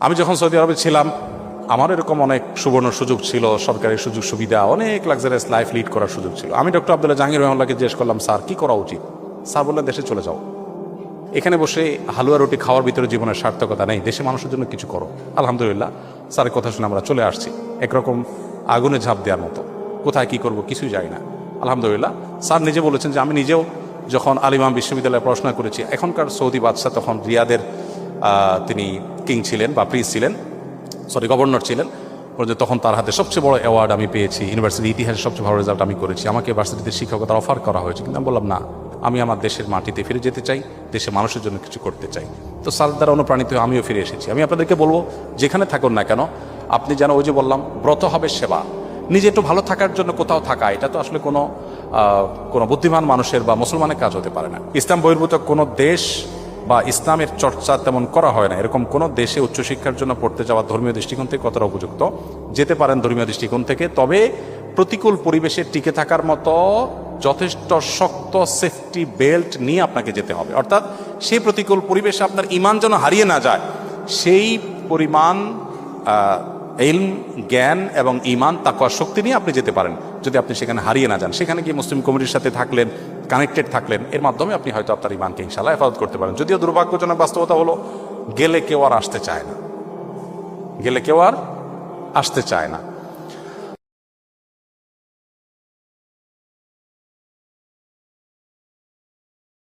আমি যখন সৌদি আরবে ছিলাম আমার এরকম অনেক সুবর্ণ সুযোগ ছিল, সরকারি সুযোগ সুবিধা, অনেক লাক্সারিয়াস লাইফ লিড করার সুযোগ ছিল। আমি ডক্টর আব্দুল্লাহ জাহাঙ্গীর রহমানকে জিজ্ঞেস করলাম, স্যার কি করা উচিত? স্যার বললেন, দেশে চলে যাও। এখানে বসে হালুয়া রুটি খাওয়ার ভিতরে জীবনের সার্থকতা নেই, দেশে মানুষের জন্য কিছু করো। আলহামদুলিল্লাহ, স্যারের কথা শুনে আমরা চলে আসছি। একরকম আগুনে ঝাঁপ দেওয়ার মতো, কোথায় কি করব কিছুই জানি না। আলহামদুলিল্লাহ, স্যার নিজে বলেছেন যে আমি নিজেও যখন আল ইমাম বিশ্ববিদ্যালয়ে পড়াশোনা করেছি, এখনকার সৌদি বাদশাহ তখন রিয়াদের তিনি কিং ছিলেন বা প্রিন্স ছিলেন, গভর্নর ছিলেন। তখন তার হাতে সবচেয়ে বড় অ্যাওয়ার্ড আমি পেয়েছি, ইউনিভার্সিটির ইতিহাসে সবচেয়ে ভালো রেজাল্ট আমি করেছি। আমাকে ভার্সিটিতে শিক্ষকতার অফার করা হয়েছে, কিন্তু আমি বললাম না, আমি আমার দেশের মাটিতে ফিরে যেতে চাই, দেশে মানুষের জন্য কিছু করতে চাই। তো স্যার দ্বারা অনুপ্রাণিত হয়ে আমিও ফিরে এসেছি। আমি আপনাদেরকে বলবো, যেখানে থাকুন না কেন, আপনি যেন ওই যে বললাম ব্রত হবে সেবা, নিজে একটু ভালো থাকার জন্য কোথাও থাকা, এটা তো আসলে কোনো বুদ্ধিমান মানুষের বা মুসলমানের কাজ হতে পারে না। ইসলাম বহির্ভূত কোনো দেশ বা ইসলামের চর্চা তেমন করা হয় না, এরকম কোনো দেশে উচ্চশিক্ষার জন্য পড়তে যাওয়া ধর্মীয় দৃষ্টিকোণ থেকে কতটা উপযুক্ত? যেতে পারেন ধর্মীয় দৃষ্টিকোণ থেকে, তবে প্রতিকূল পরিবেশে টিকে থাকার মতো যথেষ্ট শক্ত সেফটি বেল্ট নিয়ে আপনাকে যেতে হবে। অর্থাৎ সেই প্রতিকূল পরিবেশে আপনার ঈমান যেন হারিয়ে না যায়, সেই পরিমাণ ইলম, জ্ঞান এবং ঈমান, তাকওয়ার শক্তি নিয়ে আপনি যেতে পারেন। যদি আপনি সেখানে হারিয়ে না যান, সেখানে গিয়ে মুসলিম কমিউনিটির সাথে থাকলেন, কানেক্টেড থাকলেন, এর মাধ্যমে আপনি হয়তো আপনার ঈমানকে ইনশাআল্লাহ হেফাজত করতে পারেন। যদিও দুর্ভাগ্যজনক বাস্তবতা হলো, গেলে কেউ আর আসতে চায় না, গেলে কেউ আর আসতে চায় না।